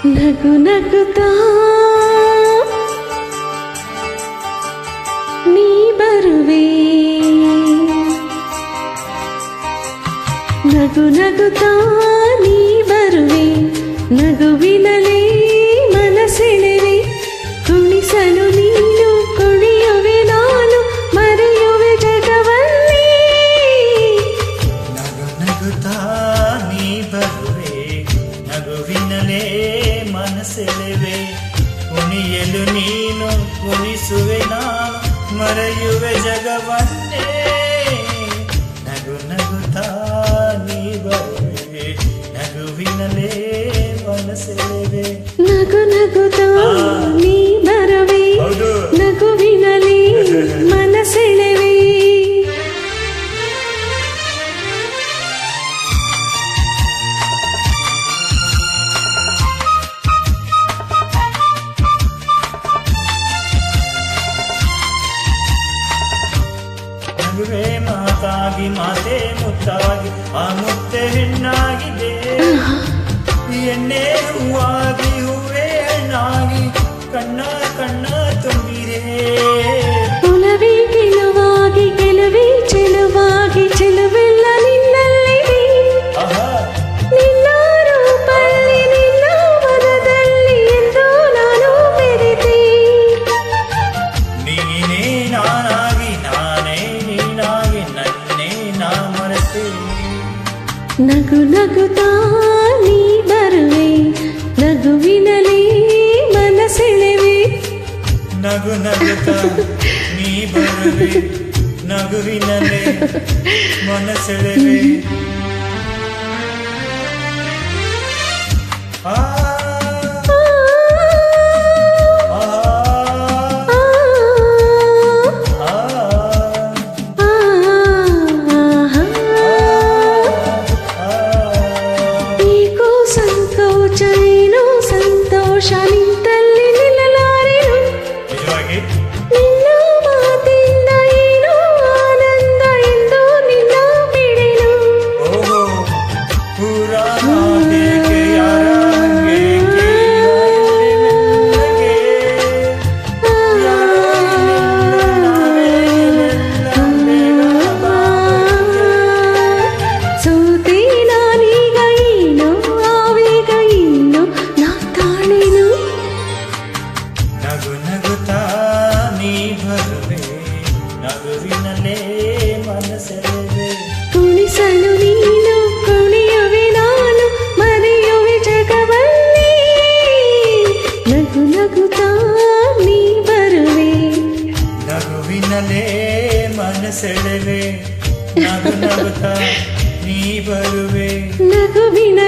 ನಗು ನಗುತ್ತಾ ನೀ ಬರುವೆ, ನಗು ನಗುತ್ತಾ ನೀ ಬರುವೆ, ನಗುವಿನಲೇ ಮನಸೆಳೆವೆ, ಕುಣಿಸಲು ನೀನು ಕುಣಿಯುವೆ ನಾನು ಮರೆಯುವೆ ಜಗವಲ್ಲಿ. ನಗು ನಗುತ್ತಾ ನೀ ಬರುವೆ, ನಗುವಿನಲೇ ಮನಸೆಳೆವೆ, ಕುಣಿಯಲು ನೀನು ಕುಣಿಸುವೆ ನಾನು ಮರೆಯುವೆ ಜಗವನ್ನೇ. ನಗು ನಗುತ್ತಾ ನೀ ಬರುವೆ, ನಗುವಿನಲೇ ಮನಸೆಳೆವೆ. ನಗು ನಗುತ್ತಾ ನೀ ಬರುವೆ, ನಗುವಿನಲೇ ಮನಸೆಳೆವೆ. ನಗುವೆ ಮಾತಾಗಿ ಮಾತೆ ಮುತ್ತಾಗಿ ಆ ಮುತ್ತೆ ಹೆಣ್ಣಾಗಿದೆ, ಎಣ್ಣೆ ಹೂವಾಗಿ ಹೂವೇ ಹಣ್ಣಾಗಿ ಕಣ್ಣ ಕಣ್ಣ ತುಂಬಿದೆ. ಒಲವೇ ಗೆಲುವಾಗಿ ಗೆಲುವೇ ಚೆಲುವಾಗಿ ಚೆಲುವೆಲ್ಲ ನಿನ್ನಲ್ಲಿದೆ, ನಿನ್ನ ರೂಪಲ್ಲಿ ನಿನ್ನ ಮನದಲ್ಲಿ ಎಂದು ನಾನು ಬೆರೆತೆ. ನೀನೇ ನಾನಾಗಿ ನಾನೇ ನೀನಾಗಿ ನನ್ನೇ ನಾ ಮರೆತೆ. ನಗು ನಗುತ್ತಾ ನೀ ಬರುವೆ, ನಗುವಿನಲೇ ಮನಸೆಳೆವೆ. ನಗು ನಗುತ್ತಾ ನೀ ಬರುವೆ, ನಗುವಿನಲ್ಲೇ ಮನಸೆಳೆವೆ. ಆ ನಿಂತಲ್ಲಿ ನಿಲ್ಲಲಾರೆನು, ನಿನ್ನ ಮಾತಿಂದ ಏನೋ ಆನಂದ ಎಂದು ನಿನ್ನ ಬಿಡೆನು. ಸೋತೆ ನಾನೀಗ ಏನೋ ಆವೇಗ ಇನ್ನು ನಾ ತಾಳೆನು. ನಗು ನಗುತ್ತಾ ನೀ ಬರುವೆ, ನಗುವಿನಲ್ಲೇ ಮನಸೆಳೆವೆ, ಕುಣಿಸಲು ನೀನು ಕುಣಿಯುವೆ ನಾನು ಮರೆಯುವೆ ಜಗವಲ್ಲಿ. ನಗು ನಗುತ್ತಾ ನೀ ಬರುವೆ, ನಗುವಿನಲ್ಲೇ ಮನಸೆಳೆವೆ, ನಗು ನಗುತ್ತಾ ನೀ ಬರುವೆ, ನಗುವಿನ